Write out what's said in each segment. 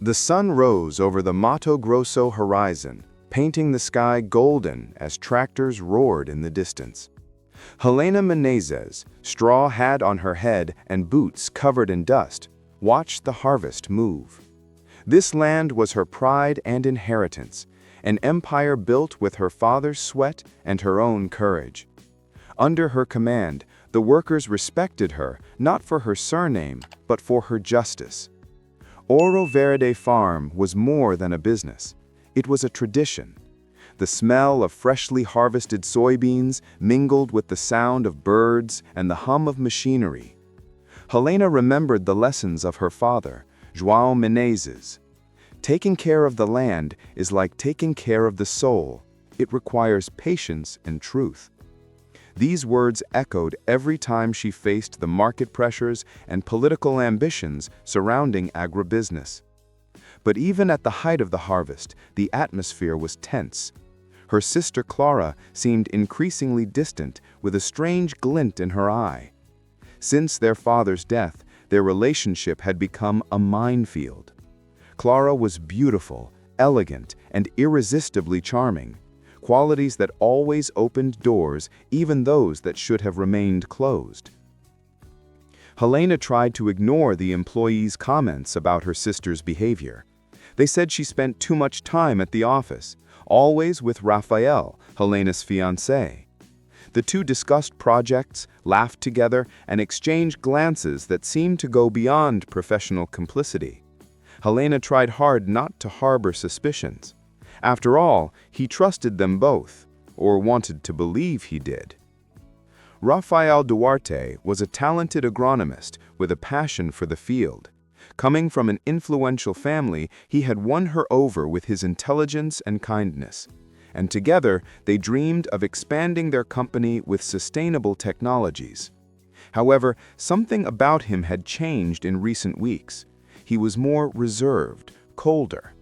The sun rose over the Mato Grosso horizon, painting the sky golden as tractors roared in the distance. Helena Menezes, straw hat on her head and boots covered in dust, watched the harvest move. This land was her pride and inheritance, an empire built with her father's sweat and her own courage. Under her command, the workers respected her not for her surname, but for her justice. Oro Verde Farm was more than a business. It was a tradition. The smell of freshly harvested soybeans mingled with the sound of birds and the hum of machinery. Helena remembered the lessons of her father, João Menezes. Taking care of the land is like taking care of the soul. It requires patience and truth. These words echoed every time she faced the market pressures and political ambitions surrounding agribusiness. But even at the height of the harvest, the atmosphere was tense. Her sister Clara seemed increasingly distant, with a strange glint in her eye. Since their father's death, their relationship had become a minefield. Clara was beautiful, elegant, and irresistibly charming, qualities that always opened doors, even those that should have remained closed. Helena tried to ignore the employees' comments about her sister's behavior. They said she spent too much time at the office, always with Rafael, Helena's fiancé. The two discussed projects, laughed together, and exchanged glances that seemed to go beyond professional complicity. Helena tried hard not to harbor suspicions. After all, he trusted them both, or wanted to believe he did. Rafael Duarte was a talented agronomist with a passion for the field. Coming from an influential family, he had won her over with his intelligence and kindness. And together, they dreamed of expanding their company with sustainable technologies. However, something about him had changed in recent weeks. He was more reserved, colder.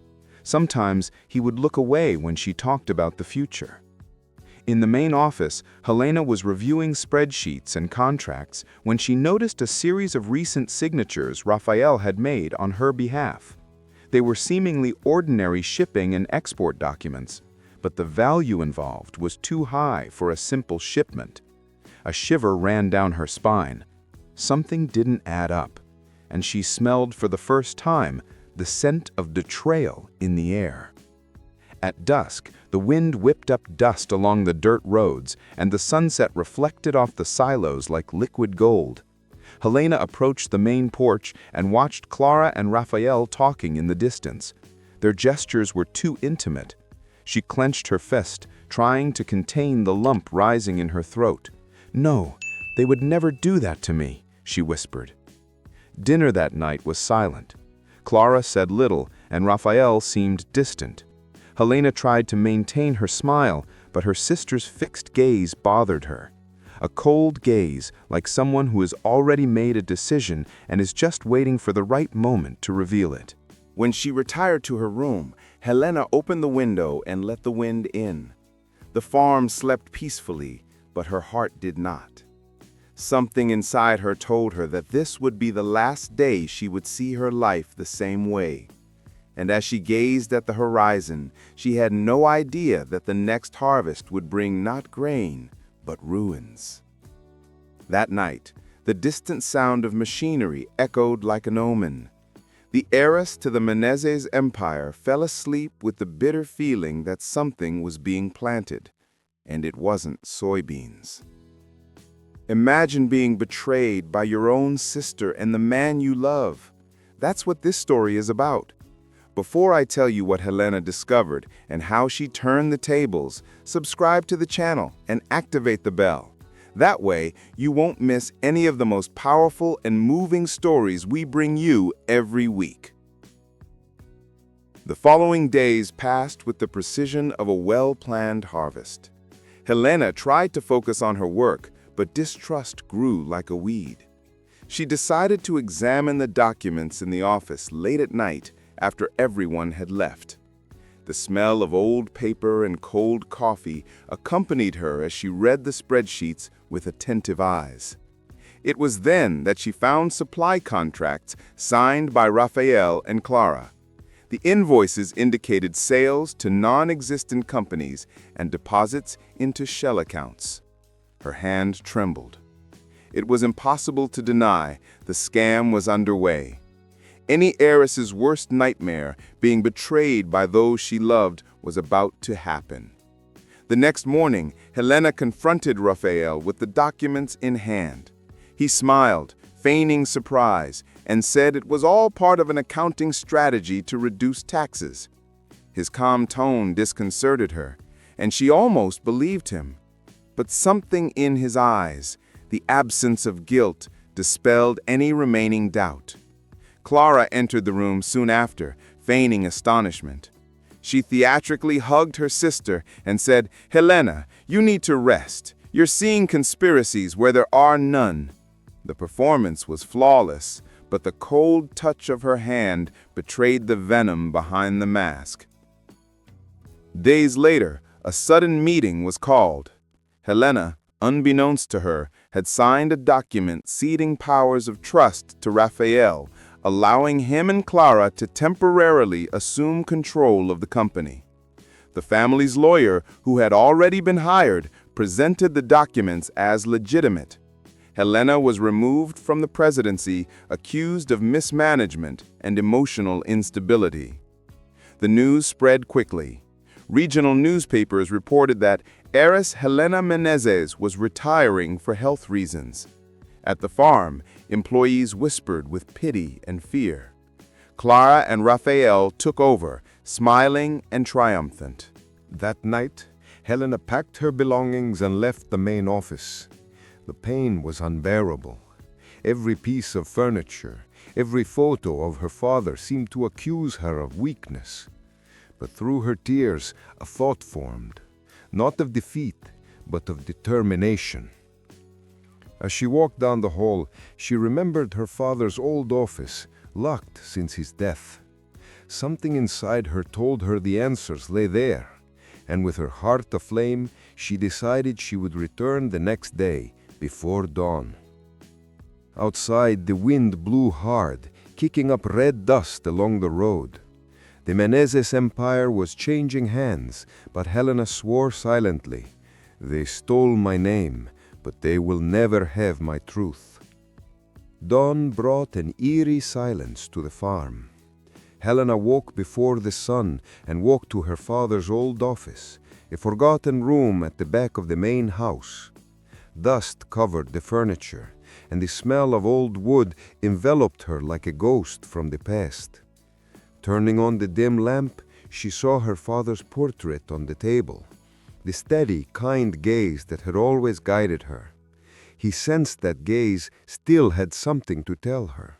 Sometimes he would look away when she talked about the future. In the main office, Helena was reviewing spreadsheets and contracts when she noticed a series of recent signatures Rafael had made on her behalf. They were seemingly ordinary shipping and export documents, but the value involved was too high for a simple shipment. A shiver ran down her spine. Something didn't add up, and she smelled for the first time the scent of betrayal in the air. At dusk, the wind whipped up dust along the dirt roads, and the sunset reflected off the silos like liquid gold. Helena approached the main porch and watched Clara and Rafael talking in the distance. Their gestures were too intimate. She clenched her fist, trying to contain the lump rising in her throat. "No, they would never do that to me," she whispered. Dinner that night was silent. Clara said little, and Rafael seemed distant. Helena tried to maintain her smile, but her sister's fixed gaze bothered her. A cold gaze, like someone who has already made a decision and is just waiting for the right moment to reveal it. When she retired to her room, Helena opened the window and let the wind in. The farm slept peacefully, but her heart did not. Something inside her told her that this would be the last day she would see her life the same way. And as she gazed at the horizon, she had no idea that the next harvest would bring not grain, but ruins. That night, the distant sound of machinery echoed like an omen. The heiress to the Menezes empire fell asleep with the bitter feeling that something was being planted, and it wasn't soybeans. Imagine being betrayed by your own sister and the man you love. That's what this story is about. Before I tell you what Helena discovered and how she turned the tables, subscribe to the channel and activate the bell. That way, you won't miss any of the most powerful and moving stories we bring you every week. The following days passed with the precision of a well-planned harvest. Helena tried to focus on her work, but distrust grew like a weed. She decided to examine the documents in the office late at night after everyone had left. The smell of old paper and cold coffee accompanied her as she read the spreadsheets with attentive eyes. It was then that she found supply contracts signed by Rafael and Clara. The invoices indicated sales to non-existent companies and deposits into shell accounts. Her hand trembled. It was impossible to deny the scam was underway. Any heiress's worst nightmare, being betrayed by those she loved, was about to happen. The next morning, Helena confronted Raphael with the documents in hand. He smiled, feigning surprise, and said it was all part of an accounting strategy to reduce taxes. His calm tone disconcerted her, and she almost believed him. But something in his eyes, the absence of guilt, dispelled any remaining doubt. Clara entered the room soon after, feigning astonishment. She theatrically hugged her sister and said, "Helena, you need to rest. You're seeing conspiracies where there are none." The performance was flawless, but the cold touch of her hand betrayed the venom behind the mask. Days later, a sudden meeting was called. Helena, unbeknownst to her, had signed a document ceding powers of trust to Raphael, allowing him and Clara to temporarily assume control of the company. The family's lawyer, who had already been hired, presented the documents as legitimate. Helena was removed from the presidency, accused of mismanagement and emotional instability. The news spread quickly. Regional newspapers reported that heiress Helena Menezes was retiring for health reasons. At the farm, employees whispered with pity and fear. Clara and Raphael took over, smiling and triumphant. That night, Helena packed her belongings and left the main office. The pain was unbearable. Every piece of furniture, every photo of her father seemed to accuse her of weakness. But through her tears, a thought formed, not of defeat, but of determination. As she walked down the hall, she remembered her father's old office, locked since his death. Something inside her told her the answers lay there, and with her heart aflame, she decided she would return the next day, before dawn. Outside, the wind blew hard, kicking up red dust along the road. The Menezes empire was changing hands, but Helena swore silently. "They stole my name, but they will never have my truth." Dawn brought an eerie silence to the farm. Helena woke before the sun and walked to her father's old office, a forgotten room at the back of the main house. Dust covered the furniture, and the smell of old wood enveloped her like a ghost from the past. Turning on the dim lamp, she saw her father's portrait on the table, the steady, kind gaze that had always guided her. He sensed that gaze still had something to tell her.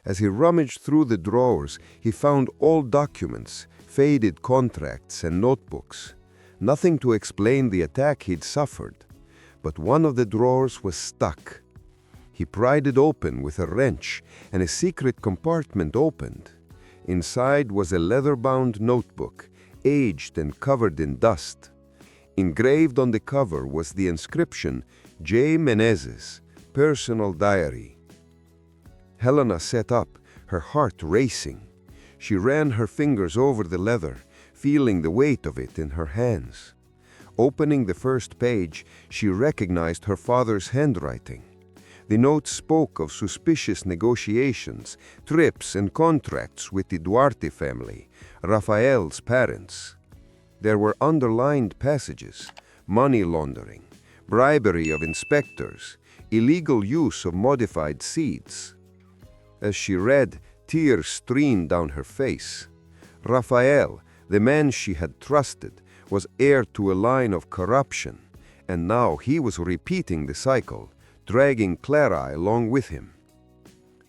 As he rummaged through the drawers, he found old documents, faded contracts, and notebooks. Nothing to explain the attack he'd suffered. But one of the drawers was stuck. He pried it open with a wrench, and a secret compartment opened. Inside was a leather-bound notebook, aged and covered in dust. Engraved on the cover was the inscription, J. Menezes, Personal Diary. Helena sat up, her heart racing. She ran her fingers over the leather, feeling the weight of it in her hands. Opening the first page, she recognized her father's handwriting. The note spoke of suspicious negotiations, trips, and contracts with the Duarte family, Raphael's parents. There were underlined passages: money laundering, bribery of inspectors, illegal use of modified seeds. As she read, tears streamed down her face. Raphael, the man she had trusted, was heir to a line of corruption, and now he was repeating the cycle, dragging Clara along with him.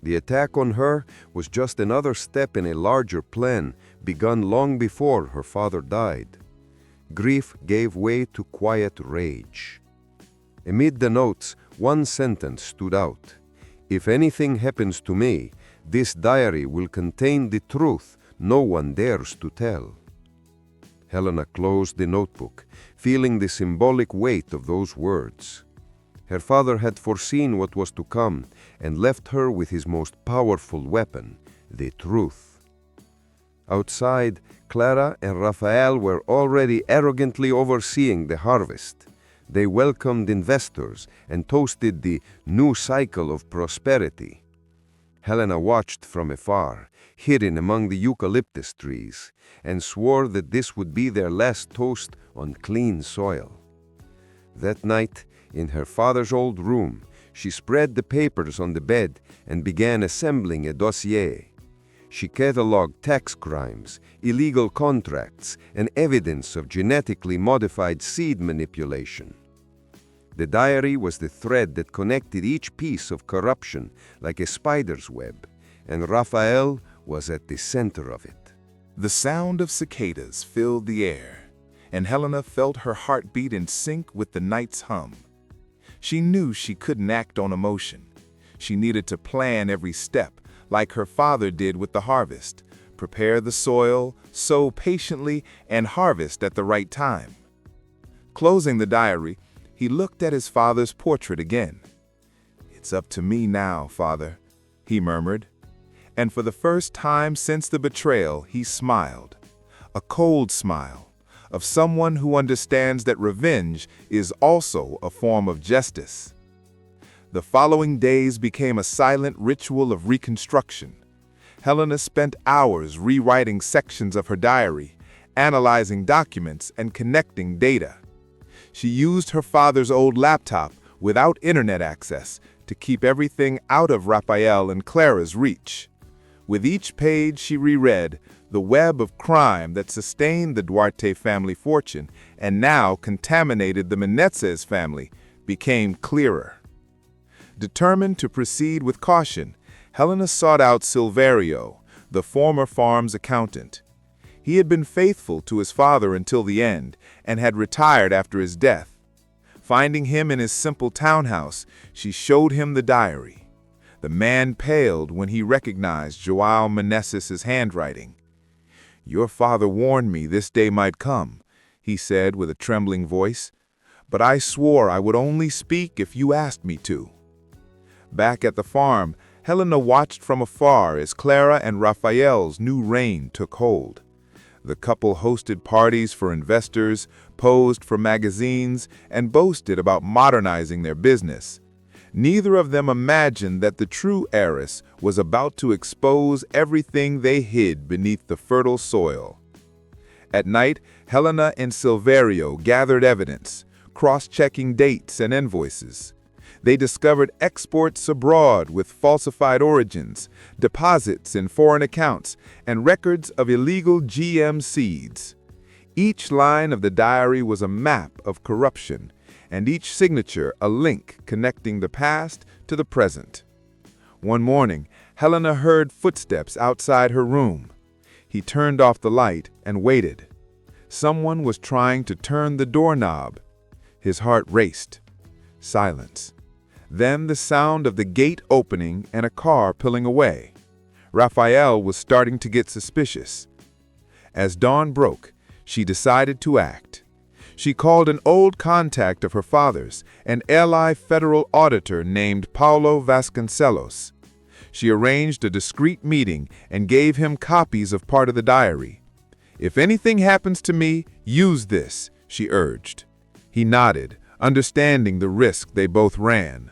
The attack on her was just another step in a larger plan begun long before her father died. Grief gave way to quiet rage. Amid the notes, one sentence stood out. "If anything happens to me, this diary will contain the truth no one dares to tell." Helena closed the notebook, feeling the symbolic weight of those words. Her father had foreseen what was to come and left her with his most powerful weapon, the truth. Outside, Clara and Rafael were already arrogantly overseeing the harvest. They welcomed investors and toasted the new cycle of prosperity. Helena watched from afar, hidden among the eucalyptus trees, and swore that this would be their last toast on clean soil. That night, in her father's old room, she spread the papers on the bed and began assembling a dossier. She catalogued tax crimes, illegal contracts, and evidence of genetically modified seed manipulation. The diary was the thread that connected each piece of corruption like a spider's web, and Raphael was at the center of it. The sound of cicadas filled the air, and Helena felt her heartbeat in sync with the night's hum. She knew she couldn't act on emotion. She needed to plan every step, like her father did with the harvest. Prepare the soil, sow patiently, and harvest at the right time. Closing the diary, he looked at his father's portrait again. "It's up to me now, Father," he murmured. And for the first time since the betrayal, he smiled. A cold smile, of someone who understands that revenge is also a form of justice. The following days became a silent ritual of reconstruction. Helena spent hours rewriting sections of her diary, analyzing documents, and connecting data. She used her father's old laptop without internet access to keep everything out of Raphael and Clara's reach. With each page she reread, the web of crime that sustained the Duarte family fortune and now contaminated the Menezes family became clearer. Determined to proceed with caution, Helena sought out Silverio, the former farm's accountant. He had been faithful to his father until the end and had retired after his death. Finding him in his simple townhouse, she showed him the diary. The man paled when he recognized Joao Menezes' handwriting. "Your father warned me this day might come," he said with a trembling voice, "but I swore I would only speak if you asked me to." Back at the farm, Helena watched from afar as Clara and Raphael's new reign took hold. The couple hosted parties for investors, posed for magazines, and boasted about modernizing their business. Neither of them imagined that the true heiress was about to expose everything they hid beneath the fertile soil. At night, Helena and Silverio gathered evidence, cross-checking dates and invoices. They discovered exports abroad with falsified origins, deposits in foreign accounts, and records of illegal GM seeds. Each line of the diary was a map of corruption, and each signature a link connecting the past to the present. One morning, Helena heard footsteps outside her room. He turned off the light and waited. Someone was trying to turn the doorknob. His heart raced. Silence. Then the sound of the gate opening and a car pulling away. Raphael was starting to get suspicious. As dawn broke, she decided to act. She called an old contact of her father's, an LI federal auditor named Paulo Vasconcelos. She arranged a discreet meeting and gave him copies of part of the diary. "If anything happens to me, use this," she urged. He nodded, understanding the risk they both ran.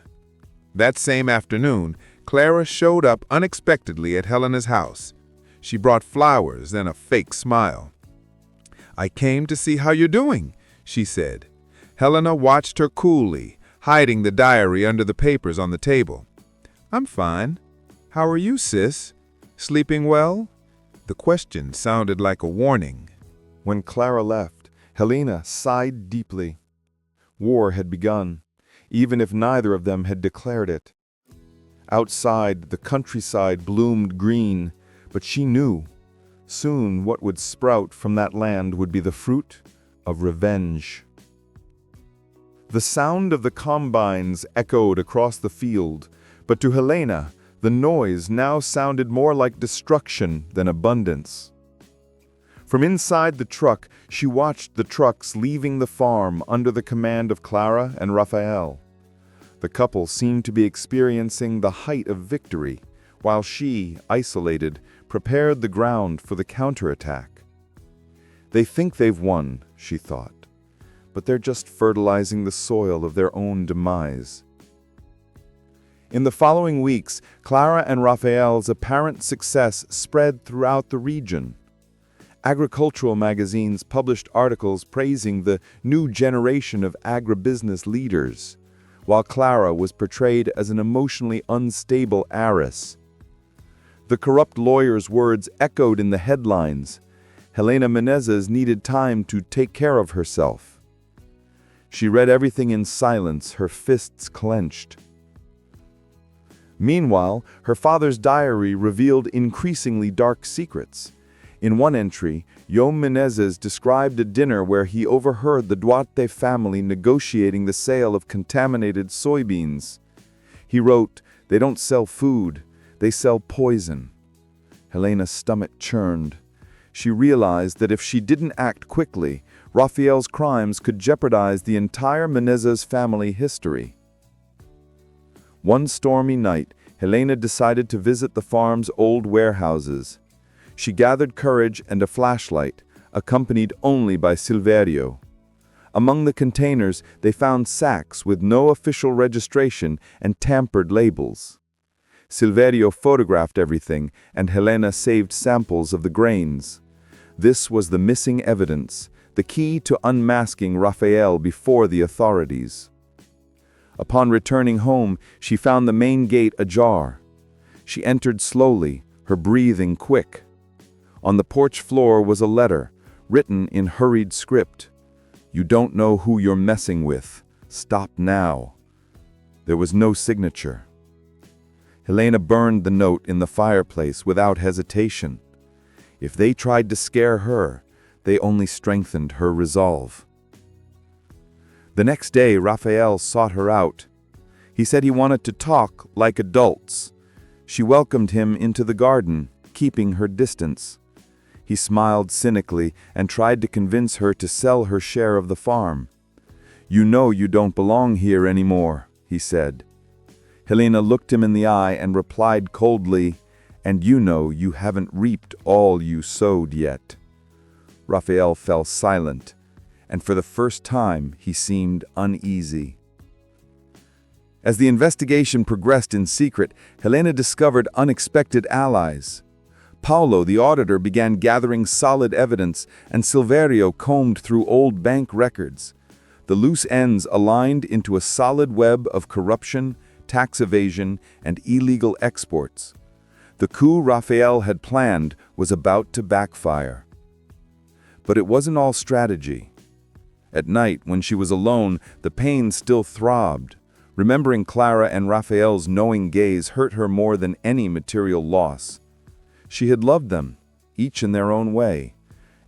That same afternoon, Clara showed up unexpectedly at Helena's house. She brought flowers and a fake smile. "I came to see how you're doing," she said. Helena watched her coolly, hiding the diary under the papers on the table. "I'm fine. How are you, sis? Sleeping well?" The question sounded like a warning. When Clara left, Helena sighed deeply. War had begun, even if neither of them had declared it. Outside, the countryside bloomed green, but she knew soon what would sprout from that land would be the fruit of revenge. The sound of the combines echoed across the field, but to Helena, the noise now sounded more like destruction than abundance. From inside the truck, she watched the trucks leaving the farm under the command of Clara and Raphael. The couple seemed to be experiencing the height of victory, while she, isolated, prepared the ground for the counterattack. They think they've won, she thought, but they're just fertilizing the soil of their own demise. In the following weeks, Clara and Raphael's apparent success spread throughout the region. Agricultural magazines published articles praising the new generation of agribusiness leaders, while Clara was portrayed as an emotionally unstable heiress. The corrupt lawyer's words echoed in the headlines. Helena Menezes needed time to take care of herself. She read everything in silence, her fists clenched. Meanwhile, her father's diary revealed increasingly dark secrets. In one entry, Yom Menezes described a dinner where he overheard the Duarte family negotiating the sale of contaminated soybeans. He wrote, "They don't sell food, they sell poison." Helena's stomach churned. She realized that if she didn't act quickly, Raphael's crimes could jeopardize the entire Menezes family history. One stormy night, Helena decided to visit the farm's old warehouses. She gathered courage and a flashlight, accompanied only by Silverio. Among the containers, they found sacks with no official registration and tampered labels. Silverio photographed everything, and Helena saved samples of the grains. This was the missing evidence, the key to unmasking Raphael before the authorities. Upon returning home, she found the main gate ajar. She entered slowly, her breathing quick. On the porch floor was a letter, written in hurried script. "You don't know who you're messing with. Stop now." There was no signature. Helena burned the note in the fireplace without hesitation. If they tried to scare her, they only strengthened her resolve. The next day, Raphael sought her out. He said he wanted to talk like adults. She welcomed him into the garden, keeping her distance. He smiled cynically and tried to convince her to sell her share of the farm. "You know you don't belong here anymore," he said. Helena looked him in the eye and replied coldly, "And you know you haven't reaped all you sowed yet." Raphael fell silent, and for the first time he seemed uneasy. As the investigation progressed in secret, Helena discovered unexpected allies. Paolo, the auditor, began gathering solid evidence, and Silverio combed through old bank records. The loose ends aligned into a solid web of corruption, tax evasion, and illegal exports. The coup Raphael had planned was about to backfire. But it wasn't all strategy. At night, when she was alone, the pain still throbbed. Remembering Clara and Raphael's knowing gaze hurt her more than any material loss. She had loved them, each in their own way,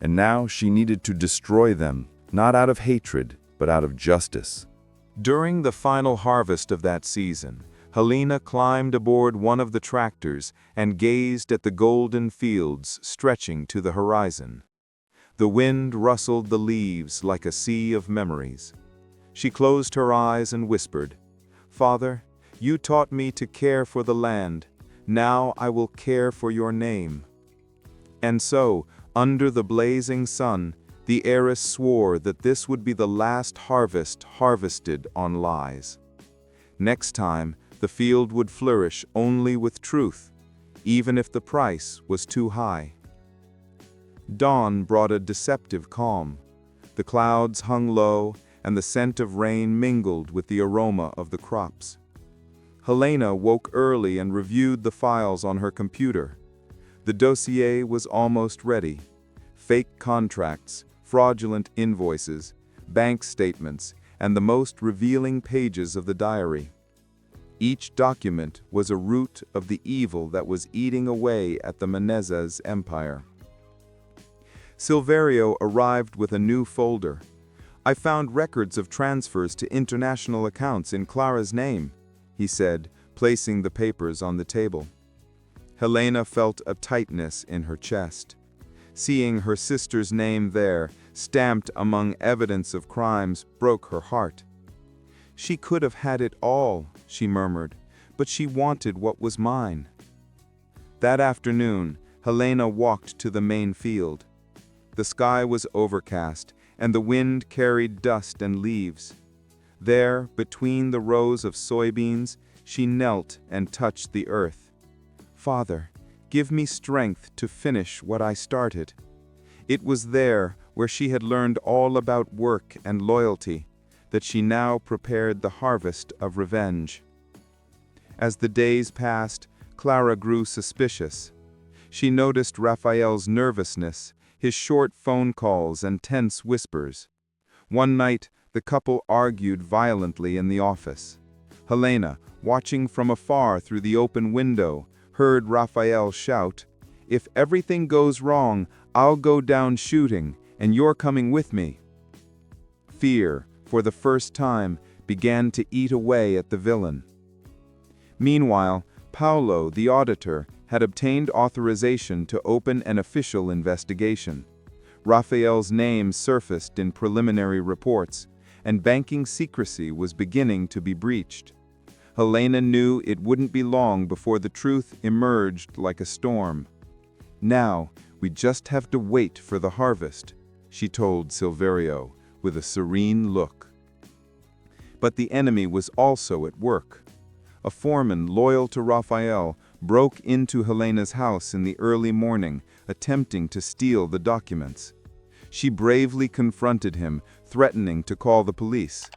and now she needed to destroy them, not out of hatred, but out of justice. During the final harvest of that season, Helena climbed aboard one of the tractors and gazed at the golden fields stretching to the horizon. The wind rustled the leaves like a sea of memories. She closed her eyes and whispered, "Father, you taught me to care for the land. Now I will care for your name." And so, under the blazing sun, the heiress swore that this would be the last harvest harvested on lies. Next time, the field would flourish only with truth, even if the price was too high. Dawn brought a deceptive calm. The clouds hung low, and the scent of rain mingled with the aroma of the crops. Helena woke early and reviewed the files on her computer. The dossier was almost ready. Fake contracts, fraudulent invoices, bank statements, and the most revealing pages of the diary. Each document was a root of the evil that was eating away at the Menezes empire. Silverio arrived with a new folder. "I found records of transfers to international accounts in Clara's name," he said, placing the papers on the table. Helena felt a tightness in her chest. Seeing her sister's name there, stamped among evidence of crimes, broke her heart. "She could have had it all," she murmured, "but she wanted what was mine." That afternoon, Helena walked to the main field. The sky was overcast, and the wind carried dust and leaves. There, between the rows of soybeans, she knelt and touched the earth. "Father, give me strength to finish what I started." It was there, where she had learned all about work and loyalty, that she now prepared the harvest of revenge. As the days passed, Clara grew suspicious. She noticed Raphael's nervousness, his short phone calls and tense whispers. One night, the couple argued violently in the office. Helena, watching from afar through the open window, heard Raphael shout, "If everything goes wrong, I'll go down shooting, and you're coming with me." Fear, for the first time, began to eat away at the villain. Meanwhile, Paolo, the auditor, had obtained authorization to open an official investigation. Raphael's name surfaced in preliminary reports, and banking secrecy was beginning to be breached. Helena knew it wouldn't be long before the truth emerged like a storm. "Now, we just have to wait for the harvest," she told Silverio, with a serene look. But the enemy was also at work. A foreman loyal to Raphael broke into Helena's house in the early morning, attempting to steal the documents. She bravely confronted him, threatening to call the police.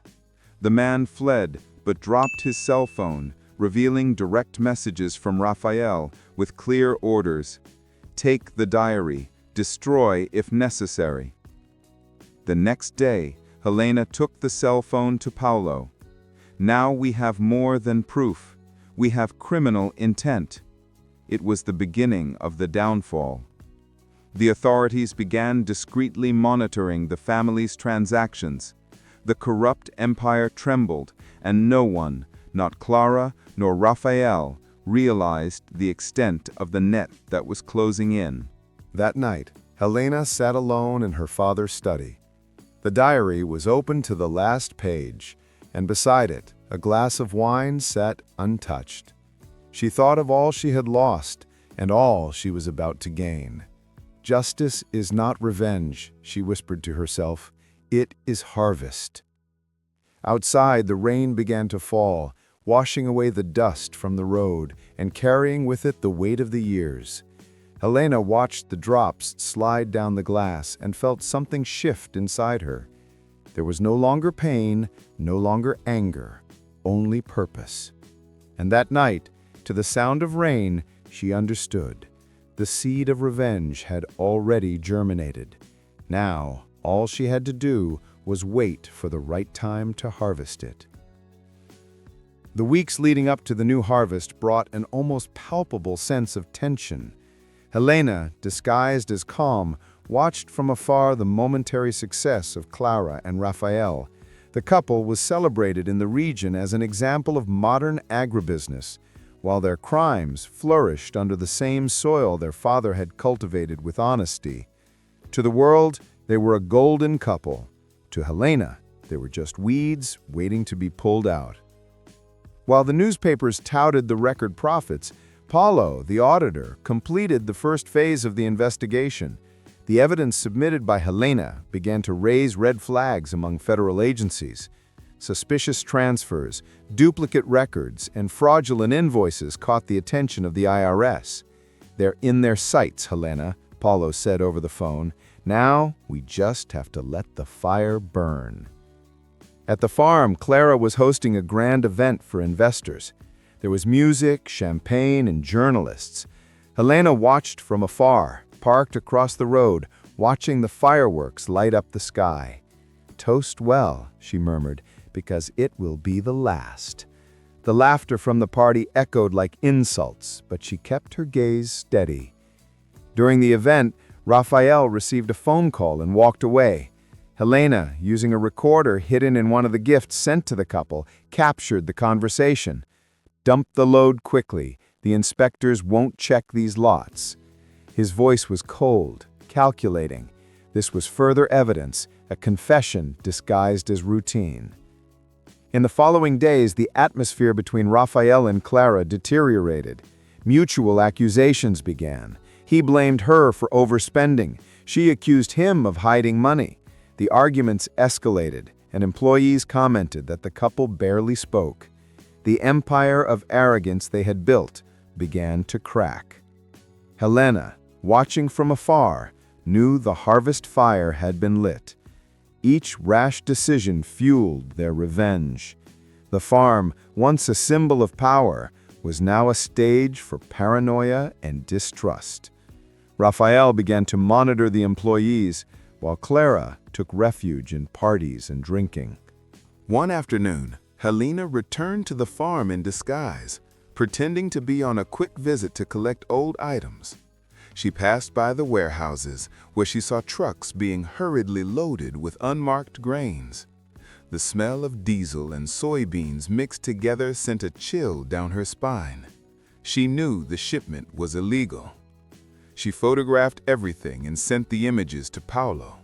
The man fled, but dropped his cell phone, revealing direct messages from Raphael with clear orders: "Take the diary, destroy if necessary." The next day, Helena took the cell phone to Paolo. "Now we have more than proof. We have criminal intent." It was the beginning of the downfall. The authorities began discreetly monitoring the family's transactions. The corrupt empire trembled, and no one, not Clara nor Raphael, realized the extent of the net that was closing in. That night, Helena sat alone in her father's study. The diary was open to the last page, and beside it, a glass of wine sat untouched. She thought of all she had lost and all she was about to gain. "Justice is not revenge," she whispered to herself. "It is harvest." Outside, the rain began to fall, washing away the dust from the road and carrying with it the weight of the years. Helena watched the drops slide down the glass and felt something shift inside her. There was no longer pain, no longer anger, only purpose. And that night, to the sound of rain, she understood. The seed of revenge had already germinated. Now, all she had to do was wait for the right time to harvest it. The weeks leading up to the new harvest brought an almost palpable sense of tension. Helena, disguised as calm, watched from afar the momentary success of Clara and Raphael. The couple was celebrated in the region as an example of modern agribusiness, while their crimes flourished under the same soil their father had cultivated with honesty. To the world, they were a golden couple. To Helena, they were just weeds waiting to be pulled out. While the newspapers touted the record profits, Paolo, the auditor, completed the first phase of the investigation. The evidence submitted by Helena began to raise red flags among federal agencies. Suspicious transfers, duplicate records, and fraudulent invoices caught the attention of the IRS. "They're in their sights, Helena," Paolo said over the phone. "Now, we just have to let the fire burn." At the farm, Clara was hosting a grand event for investors. There was music, champagne, and journalists. Helena watched from afar, parked across the road, watching the fireworks light up the sky. "Toast well," she murmured, "because it will be the last." The laughter from the party echoed like insults, but she kept her gaze steady. During the event, Raphael received a phone call and walked away. Helena, using a recorder hidden in one of the gifts sent to the couple, captured the conversation. "Dump the load quickly. The inspectors won't check these lots." His voice was cold, calculating. This was further evidence, a confession disguised as routine. In the following days, the atmosphere between Raphael and Clara deteriorated. Mutual accusations began. He blamed her for overspending. She accused him of hiding money. The arguments escalated, and employees commented that the couple barely spoke. The empire of arrogance they had built began to crack. Helena, watching from afar, knew the harvest fire had been lit. Each rash decision fueled their revenge. The farm, once a symbol of power, was now a stage for paranoia and distrust. Raphael began to monitor the employees, while Clara took refuge in parties and drinking. One afternoon, Helena returned to the farm in disguise, pretending to be on a quick visit to collect old items. She passed by the warehouses, where she saw trucks being hurriedly loaded with unmarked grains. The smell of diesel and soybeans mixed together sent a chill down her spine. She knew the shipment was illegal. She photographed everything and sent the images to Paulo.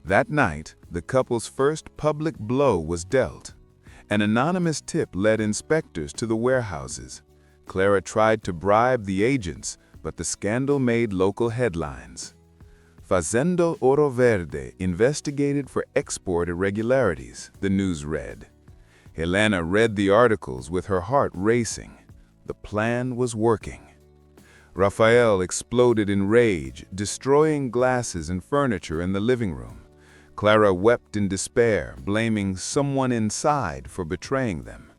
That night, the couple's first public blow was dealt. An anonymous tip led inspectors to the warehouses. Clara tried to bribe the agents, but the scandal made local headlines. Fazenda Oro Verde investigated for export irregularities, the news read. Helena read the articles with her heart racing. The plan was working. Raphael exploded in rage, destroying glasses and furniture in the living room. Clara wept in despair, blaming someone inside for betraying them.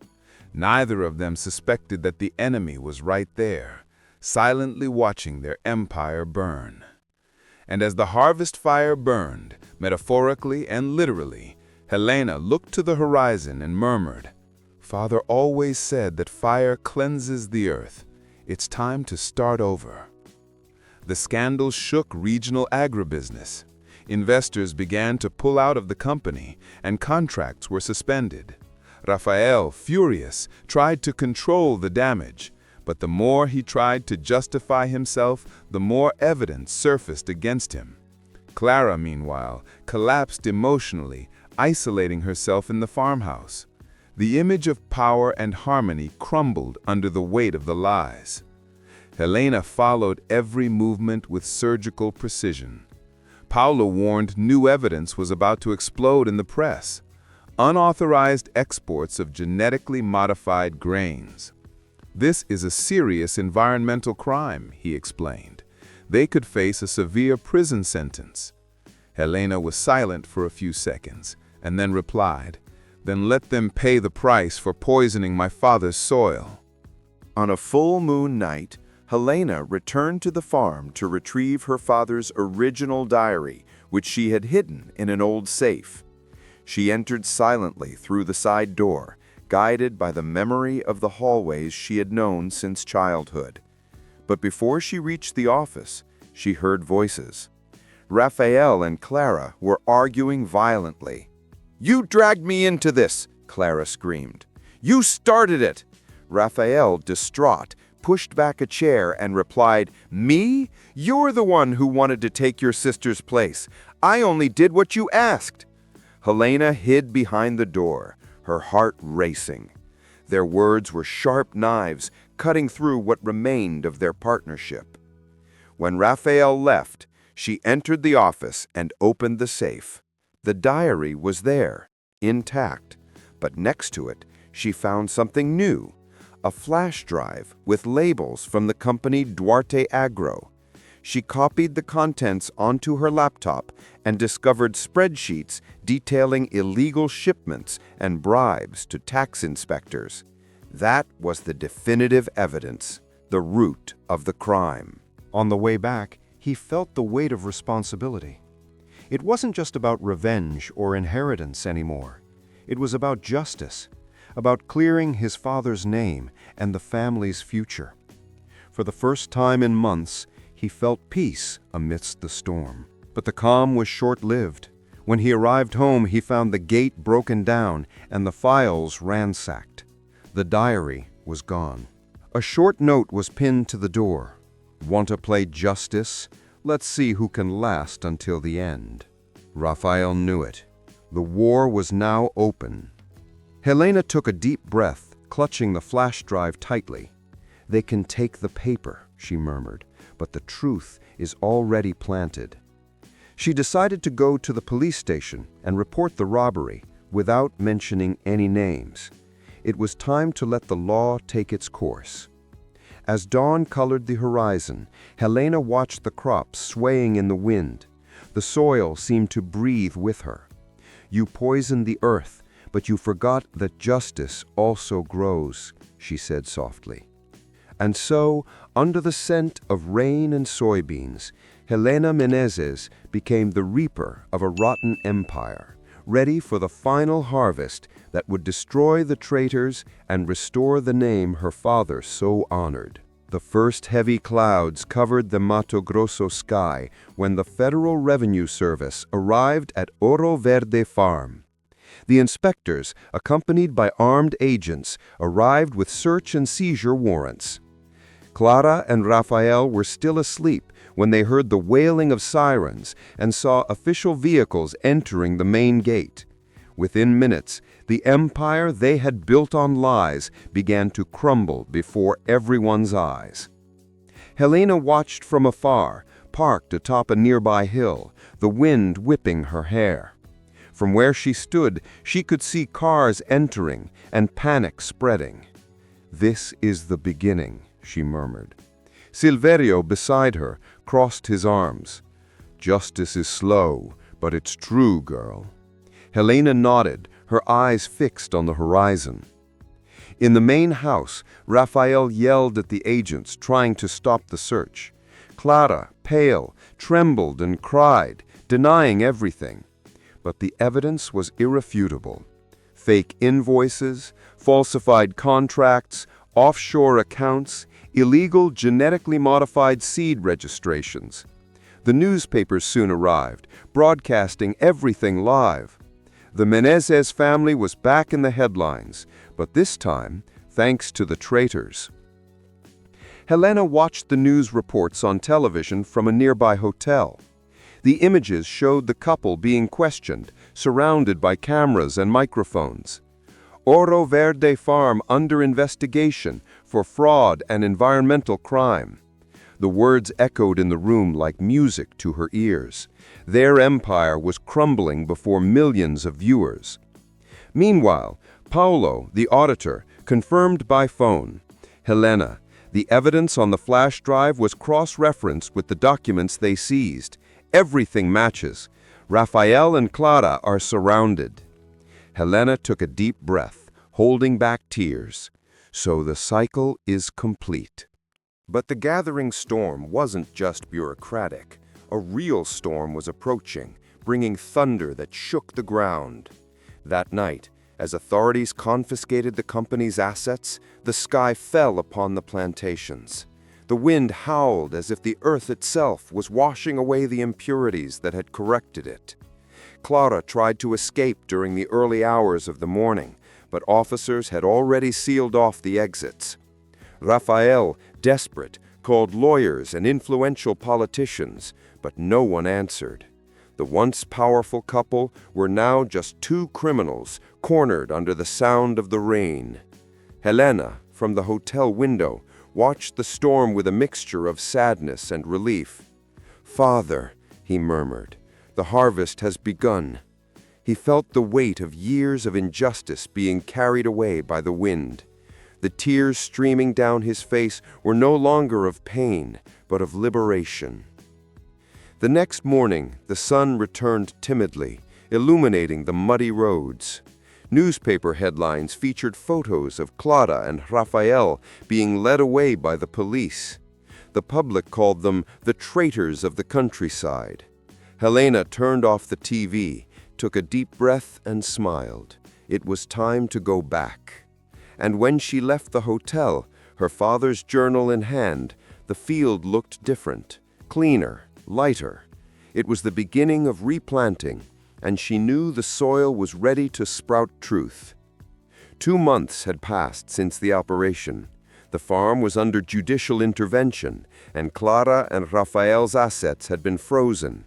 Neither of them suspected that the enemy was right there, silently watching their empire burn. And as the harvest fire burned, metaphorically and literally, Helena looked to the horizon and murmured, "Father always said that fire cleanses the earth. It's time to start over." The scandal shook regional agribusiness. Investors began to pull out of the company, and contracts were suspended. Raphael, furious, tried to control the damage, but the more he tried to justify himself, the more evidence surfaced against him. Clara, meanwhile, collapsed emotionally, isolating herself in the farmhouse. The image of power and harmony crumbled under the weight of the lies. Helena followed every movement with surgical precision. Paulo warned new evidence was about to explode in the press. Unauthorized exports of genetically modified grains. "This is a serious environmental crime," he explained. "They could face a severe prison sentence." Helena was silent for a few seconds, and then replied, "Then let them pay the price for poisoning my father's soil." On a full moon night, Helena returned to the farm to retrieve her father's original diary, which she had hidden in an old safe. She entered silently through the side door, guided by the memory of the hallways she had known since childhood. But before she reached the office, she heard voices. Raphael and Clara were arguing violently. "You dragged me into this!" Clara screamed. "You started it!" Raphael, distraught, pushed back a chair and replied, "Me? You're the one who wanted to take your sister's place. I only did what you asked." Helena hid behind the door, her heart racing. Their words were sharp knives cutting through what remained of their partnership. When Raphael left, she entered the office and opened the safe. The diary was there, intact, but next to it, she found something new, a flash drive with labels from the company Duarte Agro. She copied the contents onto her laptop and discovered spreadsheets detailing illegal shipments and bribes to tax inspectors. That was the definitive evidence, the root of the crime. On the way back, he felt the weight of responsibility. It wasn't just about revenge or inheritance anymore. It was about justice, about clearing his father's name and the family's future. For the first time in months, he felt peace amidst the storm. But the calm was short-lived. When he arrived home, he found the gate broken down and the files ransacked. The diary was gone. A short note was pinned to the door. "Want to play justice? Let's see who can last until the end." Raphael knew it. The war was now open. Helena took a deep breath, clutching the flash drive tightly. "They can take the paper," she murmured, but the truth is already planted. She decided to go to the police station and report the robbery without mentioning any names. It was time to let the law take its course. As dawn colored the horizon, Helena watched the crops swaying in the wind. The soil seemed to breathe with her. "You poisoned the earth, but you forgot that justice also grows," she said softly. And so, under the scent of rain and soybeans, Helena Menezes became the reaper of a rotten empire, ready for the final harvest that would destroy the traitors and restore the name her father so honored. The first heavy clouds covered the Mato Grosso sky when the Federal Revenue Service arrived at Oro Verde Farm. The inspectors, accompanied by armed agents, arrived with search and seizure warrants. Clara and Rafael were still asleep when they heard the wailing of sirens and saw official vehicles entering the main gate. Within minutes, the empire they had built on lies began to crumble before everyone's eyes. Helena watched from afar, parked atop a nearby hill, the wind whipping her hair. From where she stood, she could see cars entering and panic spreading. "This is the beginning," she murmured. Silverio, beside her, crossed his arms. "Justice is slow, but it's true, girl." Helena nodded, her eyes fixed on the horizon. In the main house, Rafael yelled at the agents, trying to stop the search. Clara, pale, trembled and cried, denying everything. But the evidence was irrefutable. Fake invoices, falsified contracts, offshore accounts, illegal genetically modified seed registrations. The newspapers soon arrived, broadcasting everything live. The Menezes family was back in the headlines, but this time, thanks to the traitors. Helena watched the news reports on television from a nearby hotel. The images showed the couple being questioned, surrounded by cameras and microphones. Oro Verde Farm under investigation for fraud and environmental crime. The words echoed in the room like music to her ears. Their empire was crumbling before millions of viewers. Meanwhile, Paulo, the auditor, confirmed by phone. "Helena, the evidence on the flash drive was cross-referenced with the documents they seized. Everything matches. Rafael and Clara are surrounded." Helena took a deep breath, holding back tears. So the cycle is complete. But the gathering storm wasn't just bureaucratic. A real storm was approaching, bringing thunder that shook the ground. That night, as authorities confiscated the company's assets, the sky fell upon the plantations. The wind howled as if the earth itself was washing away the impurities that had corrupted it. Clara tried to escape during the early hours of the morning, but officers had already sealed off the exits. Rafael, desperate, called lawyers and influential politicians, but no one answered. The once powerful couple were now just two criminals cornered under the sound of the rain. Helena, from the hotel window, watched the storm with a mixture of sadness and relief. "Father," he murmured, "the harvest has begun." He felt the weight of years of injustice being carried away by the wind. The tears streaming down his face were no longer of pain, but of liberation. The next morning, the sun returned timidly, illuminating the muddy roads. Newspaper headlines featured photos of Clara and Rafael being led away by the police. The public called them the traitors of the countryside. Helena turned off the TV, took a deep breath and smiled. It was time to go back. And when she left the hotel, her father's journal in hand, the field looked different, cleaner, lighter. It was the beginning of replanting, and she knew the soil was ready to sprout truth. 2 months had passed since the operation. The farm was under judicial intervention, and Clara and Rafael's assets had been frozen.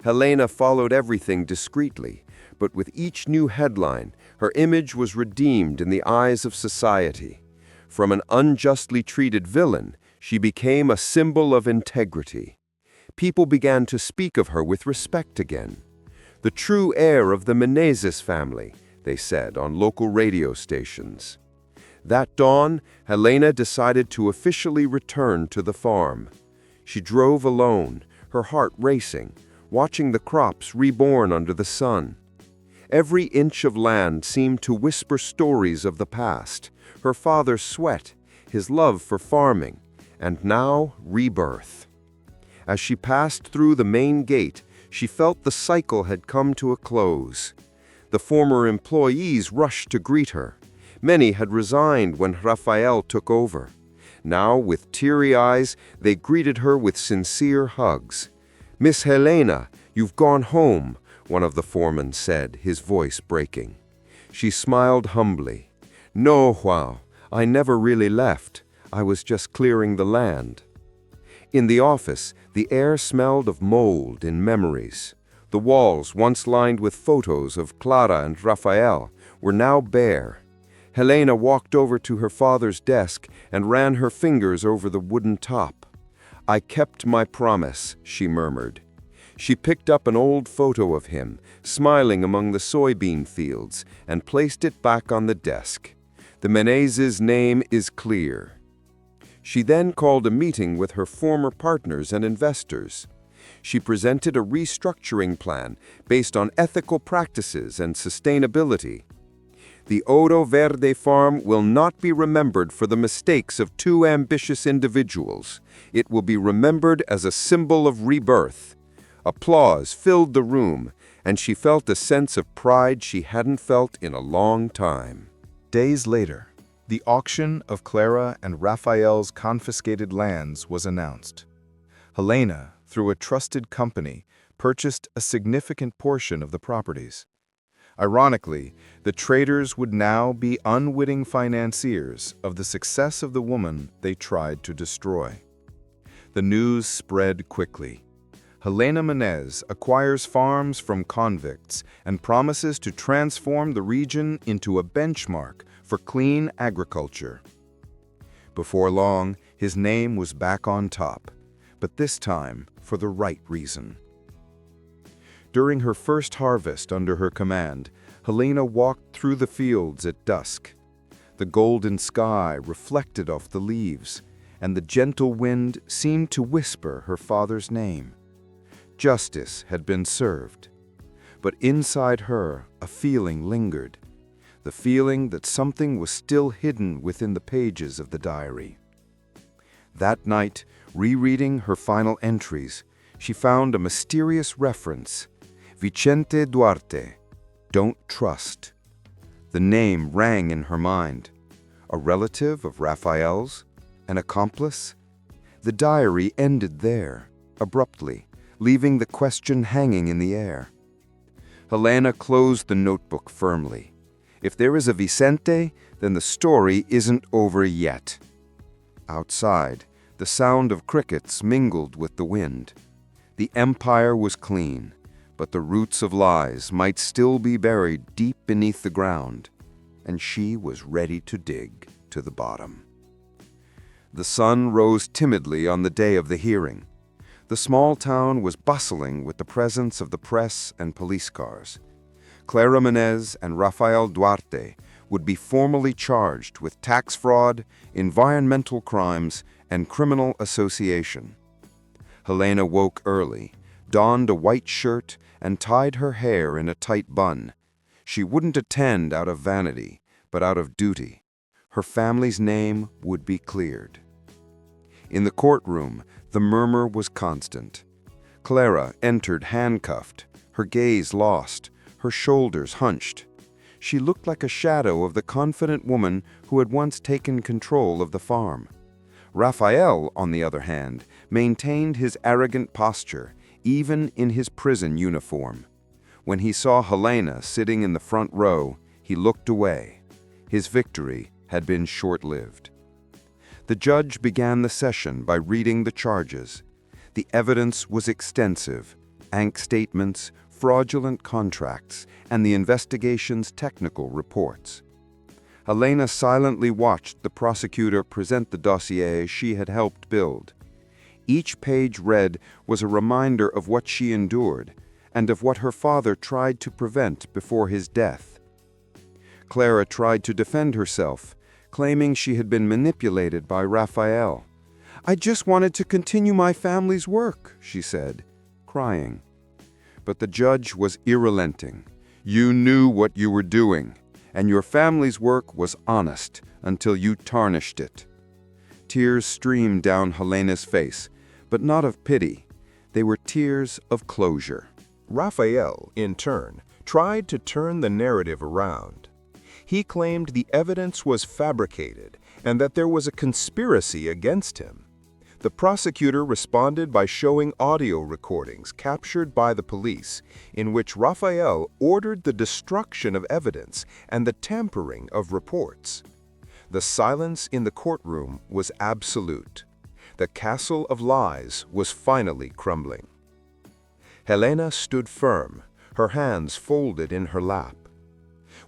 Helena followed everything discreetly, but with each new headline, her image was redeemed in the eyes of society. From an unjustly treated villain, She became a symbol of integrity. People began to speak of her with respect again. The true heir of the Menezes family, they said on local radio stations. That dawn, Helena decided to officially return to the farm. She drove alone, her heart racing, watching the crops reborn under the sun. Every inch of land seemed to whisper stories of the past, her father's sweat, his love for farming, and now rebirth. As she passed through the main gate, she felt the cycle had come to a close. The former employees rushed to greet her. Many had resigned when Rafael took over. Now, with teary eyes, they greeted her with sincere hugs. "Miss Helena, you've gone home," one of the foremen said, his voice breaking. She smiled humbly. "No, Juan, I never really left. I was just clearing the land." In the office, the air smelled of mold and memories. The walls, once lined with photos of Clara and Rafael, were now bare. Helena walked over to her father's desk and ran her fingers over the wooden top. "I kept my promise," she murmured. She picked up an old photo of him, smiling among the soybean fields, and placed it back on the desk. The Menezes' name is clear. She then called a meeting with her former partners and investors. She presented a restructuring plan based on ethical practices and sustainability. The Oro Verde farm will not be remembered for the mistakes of two ambitious individuals. It will be remembered as a symbol of rebirth. Applause filled the room, and she felt a sense of pride she hadn't felt in a long time. Days later, the auction of Clara and Rafael's confiscated lands was announced. Helena, through a trusted company, purchased a significant portion of the properties. Ironically, the traders would now be unwitting financiers of the success of the woman they tried to destroy. The news spread quickly. Helena Menezes acquires farms from convicts and promises to transform the region into a benchmark for clean agriculture. Before long, his name was back on top, but this time for the right reason. During her first harvest under her command, Helena walked through the fields at dusk. The golden sky reflected off the leaves, and the gentle wind seemed to whisper her father's name. Justice had been served. But inside her, a feeling lingered. The feeling that something was still hidden within the pages of the diary. That night, rereading her final entries, she found a mysterious reference. Vicente Duarte, don't trust. The name rang in her mind. A relative of Rafael's? An accomplice? The diary ended there, abruptly, leaving the question hanging in the air. Helena closed the notebook firmly. If there is a Vicente, then the story isn't over yet. Outside, the sound of crickets mingled with the wind. The empire was clean, but the roots of lies might still be buried deep beneath the ground, and she was ready to dig to the bottom. The sun rose timidly on the day of the hearing. The small town was bustling with the presence of the press and police cars. Clara Menezes and Rafael Duarte would be formally charged with tax fraud, environmental crimes, and criminal association. Helena woke early, donned a white shirt, and tied her hair in a tight bun. She wouldn't attend out of vanity, but out of duty. Her family's name would be cleared. In the courtroom, the murmur was constant. Clara entered handcuffed, her gaze lost, her shoulders hunched. She looked like a shadow of the confident woman who had once taken control of the farm. Rafael, on the other hand, maintained his arrogant posture, even in his prison uniform. When he saw Helena sitting in the front row, he looked away. His victory had been short-lived. The judge began the session by reading the charges. The evidence was extensive: bank statements, fraudulent contracts, and the investigation's technical reports. Helena silently watched the prosecutor present the dossier she had helped build. Each page read was a reminder of what she endured and of what her father tried to prevent before his death. Clara tried to defend herself, claiming she had been manipulated by Raphael. "I just wanted to continue my family's work," she said, crying. But the judge was irrelenting. "You knew what you were doing, and your family's work was honest until you tarnished it." Tears streamed down Helena's face, but not of pity. They were tears of closure. Raphael, in turn, tried to turn the narrative around. He claimed the evidence was fabricated and that there was a conspiracy against him. The prosecutor responded by showing audio recordings captured by the police in which Raphael ordered the destruction of evidence and the tampering of reports. The silence in the courtroom was absolute. The castle of lies was finally crumbling. Helena stood firm, her hands folded in her lap.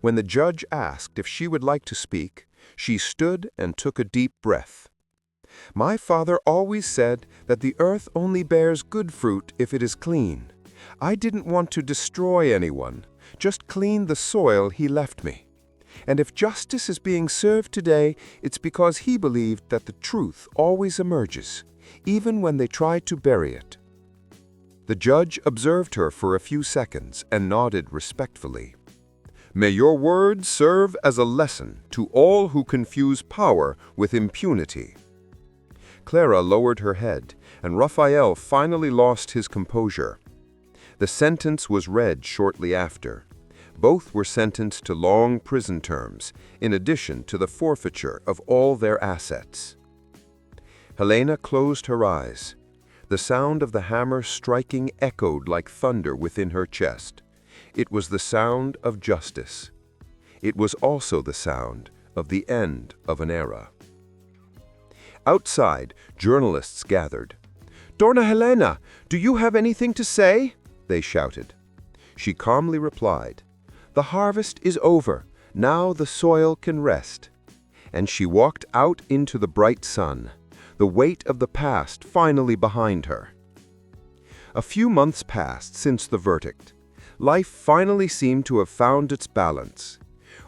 When the judge asked if she would like to speak, she stood and took a deep breath. "My father always said that the earth only bears good fruit if it is clean. I didn't want to destroy anyone, just clean the soil he left me. And if justice is being served today, it's because he believed that the truth always emerges, even when they try to bury it." The judge observed her for a few seconds and nodded respectfully. "May your words serve as a lesson to all who confuse power with impunity." Clara lowered her head, and Raphael finally lost his composure. The sentence was read shortly after. Both were sentenced to long prison terms, in addition to the forfeiture of all their assets. Helena closed her eyes. The sound of the hammer striking echoed like thunder within her chest. It was the sound of justice. It was also the sound of the end of an era. Outside, journalists gathered. "Dona Helena, do you have anything to say?" they shouted. She calmly replied, "The harvest is over. Now the soil can rest." And she walked out into the bright sun, the weight of the past finally behind her. A few months passed since the verdict. Life finally seemed to have found its balance.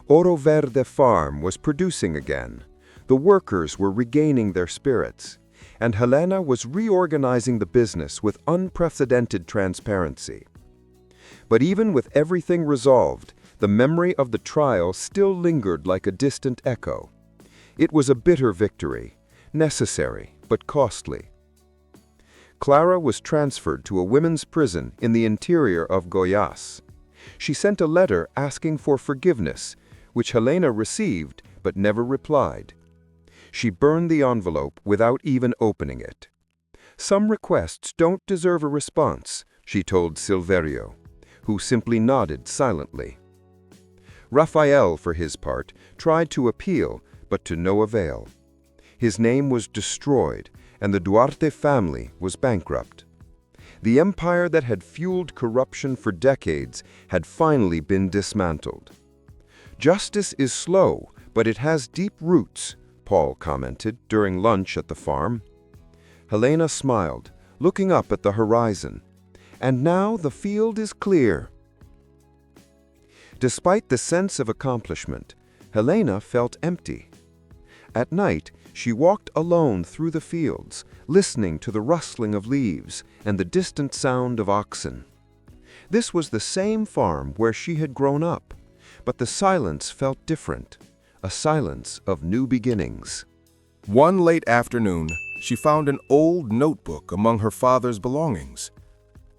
Oro Verde Farm was producing again. The workers were regaining their spirits, and Helena was reorganizing the business with unprecedented transparency. But even with everything resolved, the memory of the trial still lingered like a distant echo. It was a bitter victory, necessary but costly. Clara was transferred to a women's prison in the interior of Goiás. She sent a letter asking for forgiveness, which Helena received but never replied. She burned the envelope without even opening it. "Some requests don't deserve a response," she told Silverio, who simply nodded silently. Raphael, for his part, tried to appeal, but to no avail. His name was destroyed, and the Duarte family was bankrupt. The empire that had fueled corruption for decades had finally been dismantled. "Justice is slow, but it has deep roots," Paul commented during lunch at the farm. Helena smiled, looking up at the horizon. "And now the field is clear." Despite the sense of accomplishment, Helena felt empty. At night, she walked alone through the fields, listening to the rustling of leaves and the distant sound of oxen. This was the same farm where she had grown up, but the silence felt different, a silence of new beginnings. One late afternoon, she found an old notebook among her father's belongings.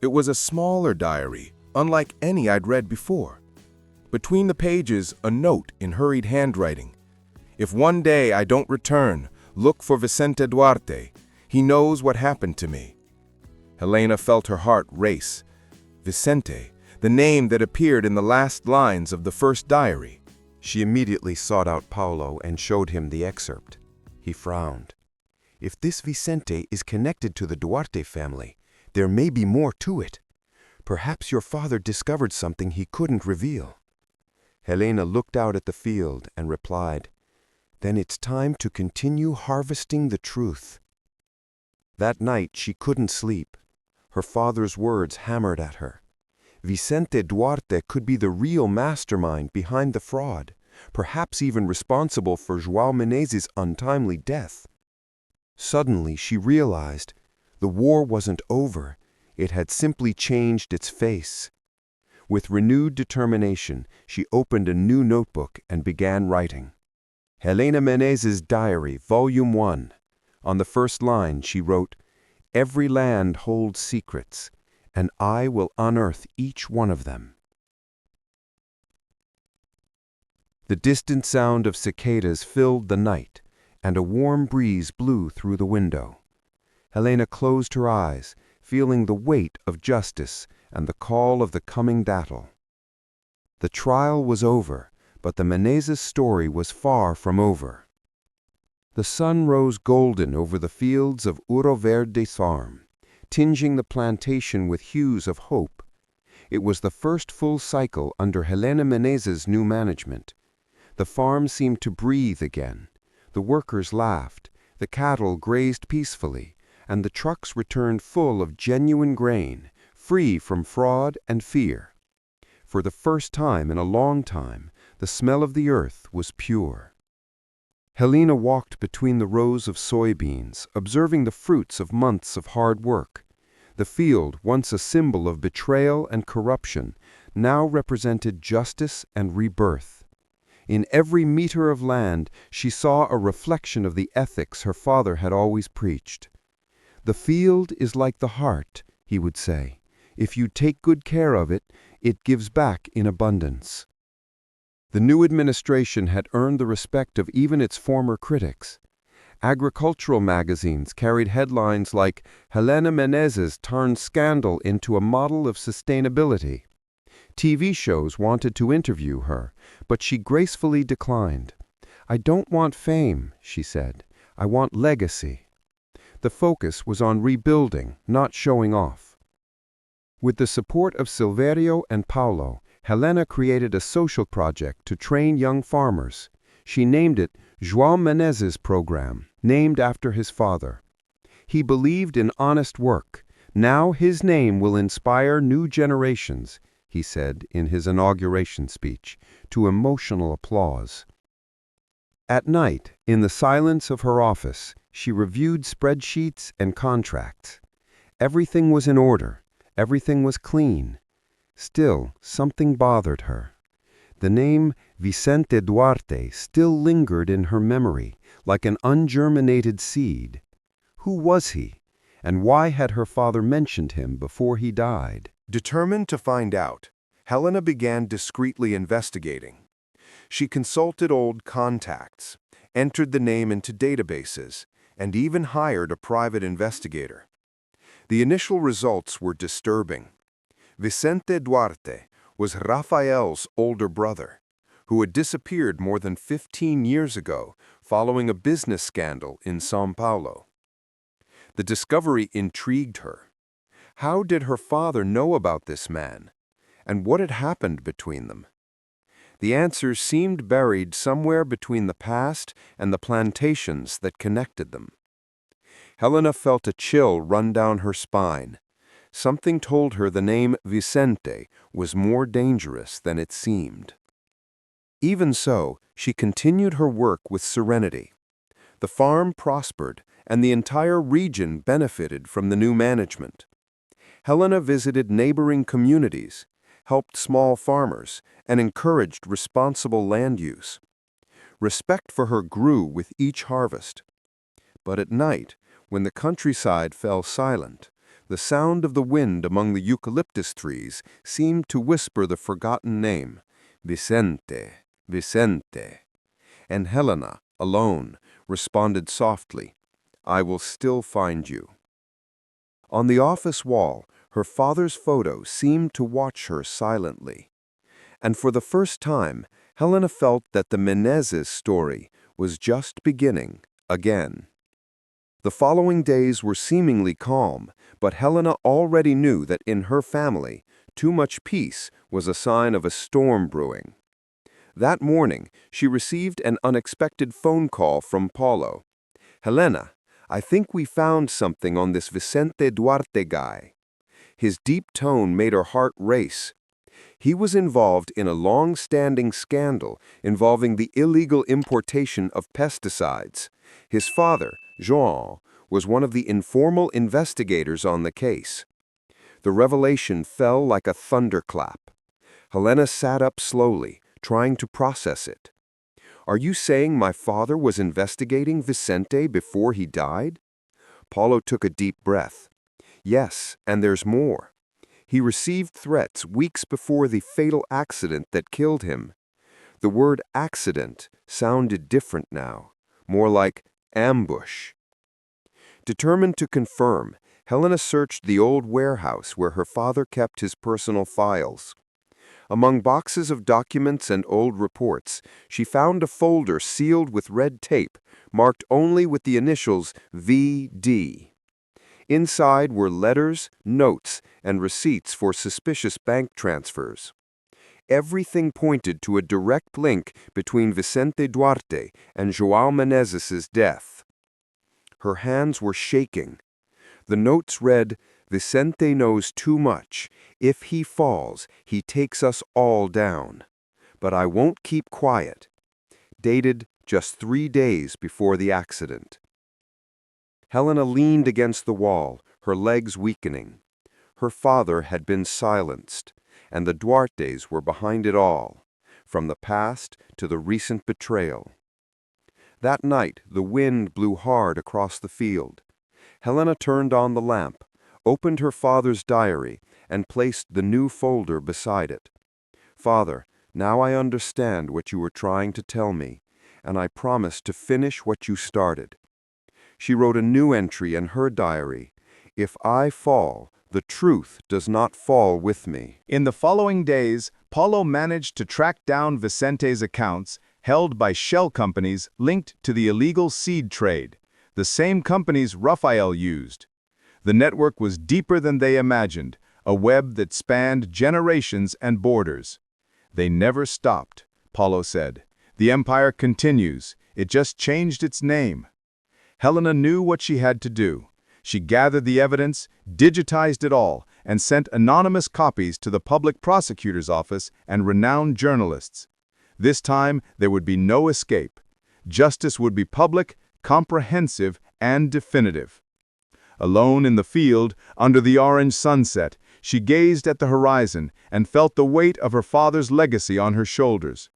It was a smaller diary, unlike any I'd read before. Between the pages, a note in hurried handwriting. "If one day I don't return, look for Vicente Duarte. He knows what happened to me." Helena felt her heart race. Vicente, the name that appeared in the last lines of the first diary. She immediately sought out Paulo and showed him the excerpt. He frowned. "If this Vicente is connected to the Duarte family, there may be more to it. Perhaps your father discovered something he couldn't reveal." Helena looked out at the field and replied, "Then it's time to continue harvesting the truth." That night she couldn't sleep. Her father's words hammered at her. Vicente Duarte could be the real mastermind behind the fraud, perhaps even responsible for João Menezes' untimely death. Suddenly she realized the war wasn't over, it had simply changed its face. With renewed determination, she opened a new notebook and began writing. Helena Menezes' Diary, Volume 1. On the first line she wrote, "Every land holds secrets, and I will unearth each one of them." The distant sound of cicadas filled the night, and a warm breeze blew through the window. Helena closed her eyes, feeling the weight of justice and the call of the coming battle. The trial was over, but the Menezes story was far from over. The sun rose golden over the fields of Uro Verde's farm, tinging the plantation with hues of hope. It was the first full cycle under Helena Menezes' new management. The farm seemed to breathe again. The workers laughed, the cattle grazed peacefully, and the trucks returned full of genuine grain, free from fraud and fear. For the first time in a long time, the smell of the earth was pure. Helena walked between the rows of soybeans, observing the fruits of months of hard work. The field, once a symbol of betrayal and corruption, now represented justice and rebirth. In every meter of land, she saw a reflection of the ethics her father had always preached. "The field is like the heart," he would say. "If you take good care of it, it gives back in abundance." The new administration had earned the respect of even its former critics. Agricultural magazines carried headlines like, "Helena Menezes turns scandal into a model of sustainability." TV shows wanted to interview her, but she gracefully declined. "I don't want fame," she said. "I want legacy." The focus was on rebuilding, not showing off. With the support of Silverio and Paulo, Helena created a social project to train young farmers. She named it João Menezes Program, named after his father. He believed in honest work. "Now his name will inspire new generations," he said in his inauguration speech, to emotional applause. At night, in the silence of her office, she reviewed spreadsheets and contracts. Everything was in order. Everything was clean. Still, something bothered her. The name Vicente Duarte still lingered in her memory, like an ungerminated seed. Who was he, and why had her father mentioned him before he died? Determined to find out, Helena began discreetly investigating. She consulted old contacts, entered the name into databases, and even hired a private investigator. The initial results were disturbing. Vicente Duarte was Rafael's older brother, who had disappeared more than 15 years ago following a business scandal in São Paulo. The discovery intrigued her. How did her father know about this man, and what had happened between them? The answers seemed buried somewhere between the past and the plantations that connected them. Helena felt a chill run down her spine. Something told her the name Vicente was more dangerous than it seemed. Even so, she continued her work with serenity. The farm prospered, and the entire region benefited from the new management. Helena visited neighboring communities, helped small farmers, and encouraged responsible land use. Respect for her grew with each harvest. But at night, when the countryside fell silent, the sound of the wind among the eucalyptus trees seemed to whisper the forgotten name, Vicente, Vicente. And Helena, alone, responded softly, "I will still find you." On the office wall, her father's photo seemed to watch her silently. And for the first time, Helena felt that the Menezes story was just beginning again. The following days were seemingly calm, but Helena already knew that in her family, too much peace was a sign of a storm brewing. That morning, she received an unexpected phone call from Paulo. "Helena, I think we found something on this Vicente Duarte guy." His deep tone made her heart race. He was involved in a long-standing scandal involving the illegal importation of pesticides. His father, João, was one of the informal investigators on the case. The revelation fell like a thunderclap. Helena sat up slowly, trying to process it. "Are you saying my father was investigating Vicente before he died?" Paulo took a deep breath. "Yes, and there's more. He received threats weeks before the fatal accident that killed him." The word accident sounded different now, more like ambush. Determined to confirm, Helena searched the old warehouse where her father kept his personal files. Among boxes of documents and old reports, she found a folder sealed with red tape, marked only with the initials VD. Inside were letters, notes, and receipts for suspicious bank transfers. Everything pointed to a direct link between Vicente Duarte and João Menezes' death. Her hands were shaking. The notes read, "Vicente knows too much. If he falls, he takes us all down. But I won't keep quiet." Dated just 3 days before the accident. Helena leaned against the wall, her legs weakening. Her father had been silenced, and the Duartes were behind it all, from the past to the recent betrayal. That night, the wind blew hard across the field. Helena turned on the lamp, opened her father's diary, and placed the new folder beside it. "Father, now I understand what you were trying to tell me, and I promise to finish what you started." She wrote a new entry in her diary. "If I fall, the truth does not fall with me." In the following days, Paulo managed to track down Vicente's accounts held by shell companies linked to the illegal seed trade, the same companies Rafael used. The network was deeper than they imagined, a web that spanned generations and borders. "They never stopped," Paulo said. "The empire continues. It just changed its name." Helena knew what she had to do. She gathered the evidence, digitized it all, and sent anonymous copies to the public prosecutor's office and renowned journalists. This time, there would be no escape. Justice would be public, comprehensive, and definitive. Alone in the field, under the orange sunset, she gazed at the horizon and felt the weight of her father's legacy on her shoulders.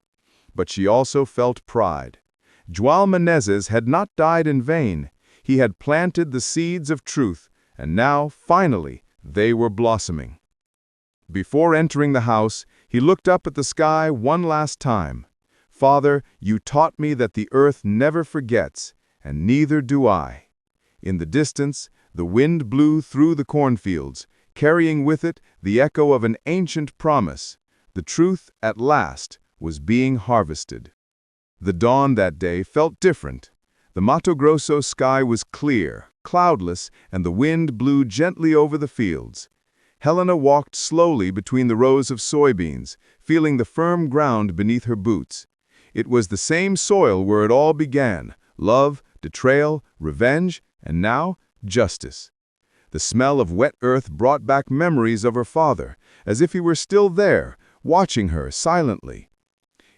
But she also felt pride. João Menezes had not died in vain. He had planted the seeds of truth, and now, finally, they were blossoming. Before entering the house, he looked up at the sky one last time. "Father, you taught me that the earth never forgets, and neither do I." In the distance, the wind blew through the cornfields, carrying with it the echo of an ancient promise. The truth, at last, was being harvested. The dawn that day felt different. The Mato Grosso sky was clear, cloudless, and the wind blew gently over the fields. Helena walked slowly between the rows of soybeans, feeling the firm ground beneath her boots. It was the same soil where it all began: love, betrayal, revenge, and now, justice. The smell of wet earth brought back memories of her father, as if he were still there, watching her silently.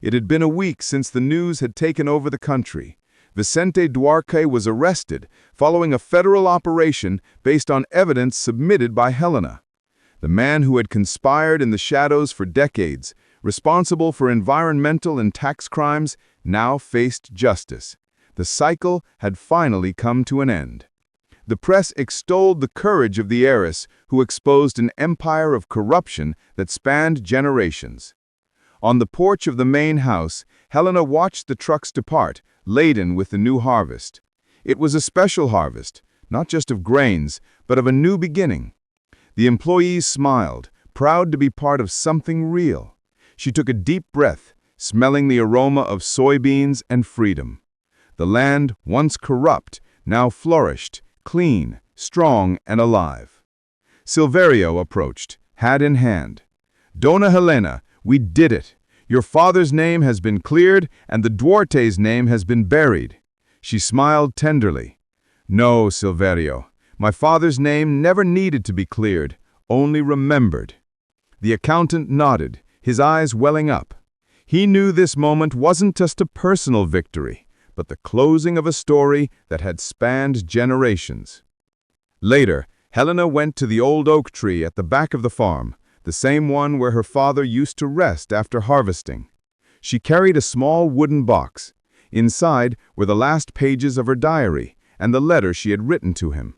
It had been a week since the news had taken over the country. Vicente Duarte was arrested, following a federal operation based on evidence submitted by Helena. The man who had conspired in the shadows for decades, responsible for environmental and tax crimes, now faced justice. The cycle had finally come to an end. The press extolled the courage of the heiress who exposed an empire of corruption that spanned generations. On the porch of the main house, Helena watched the trucks depart, laden with the new harvest. It was a special harvest, not just of grains, but of a new beginning. The employees smiled, proud to be part of something real. She took a deep breath, smelling the aroma of soybeans and freedom. The land, once corrupt, now flourished, clean, strong, and alive. Silverio approached, hat in hand. "Dona Helena, we did it. Your father's name has been cleared, and the Duarte's name has been buried." She smiled tenderly. "No, Silverio. My father's name never needed to be cleared, only remembered." The accountant nodded, his eyes welling up. He knew this moment wasn't just a personal victory, but the closing of a story that had spanned generations. Later, Helena went to the old oak tree at the back of the farm, the same one where her father used to rest after harvesting. She carried a small wooden box. Inside were the last pages of her diary and the letter she had written to him.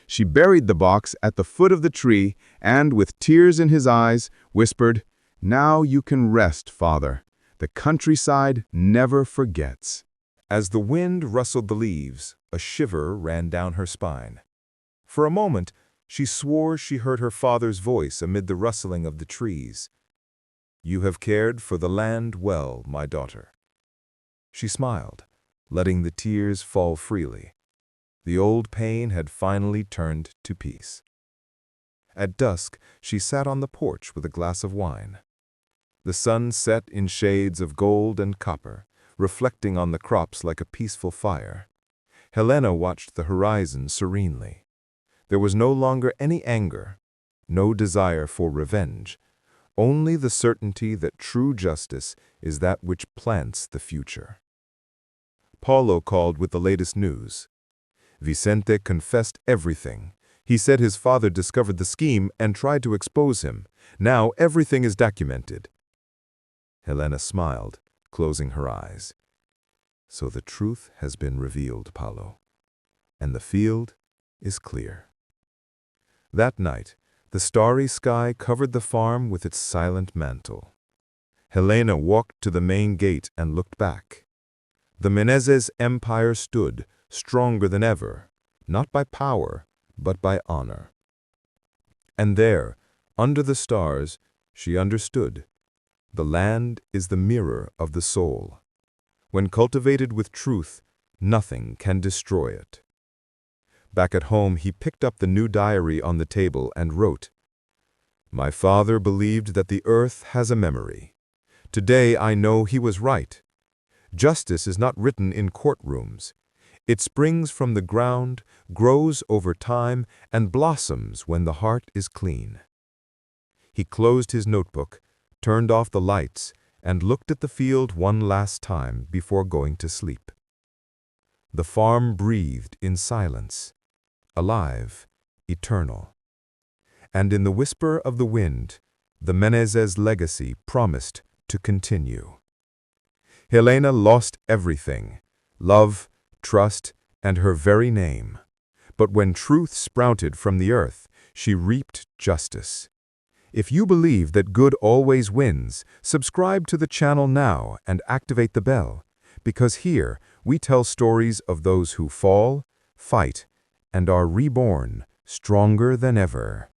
She buried the box at the foot of the tree and, with tears in his eyes, whispered, "Now you can rest, Father. The countryside never forgets." As the wind rustled the leaves, a shiver ran down her spine. For a moment, she swore she heard her father's voice amid the rustling of the trees. "You have cared for the land well, my daughter." She smiled, letting the tears fall freely. The old pain had finally turned to peace. At dusk, she sat on the porch with a glass of wine. The sun set in shades of gold and copper, reflecting on the crops like a peaceful fire. Helena watched the horizon serenely. There was no longer any anger, no desire for revenge, only the certainty that true justice is that which plants the future. Paulo called with the latest news. Vicente confessed everything. He said his father discovered the scheme and tried to expose him. Now everything is documented. Helena smiled, closing her eyes. So the truth has been revealed, Paulo, and the field is clear. That night, the starry sky covered the farm with its silent mantle. Helena walked to the main gate and looked back. The Menezes empire stood, stronger than ever, not by power, but by honor. And there, under the stars, she understood. The land is the mirror of the soul. When cultivated with truth, nothing can destroy it. Back at home, he picked up the new diary on the table and wrote, "My father believed that the earth has a memory. Today I know he was right. Justice is not written in courtrooms. It springs from the ground, grows over time, and blossoms when the heart is clean." He closed his notebook, turned off the lights, and looked at the field one last time before going to sleep. The farm breathed in silence, alive, eternal. And in the whisper of the wind, the Menezes legacy promised to continue. Helena lost everything, love, trust, and her very name. But when truth sprouted from the earth, she reaped justice. If you believe that good always wins, subscribe to the channel now and activate the bell, because here we tell stories of those who fall, fight, and are reborn stronger than ever.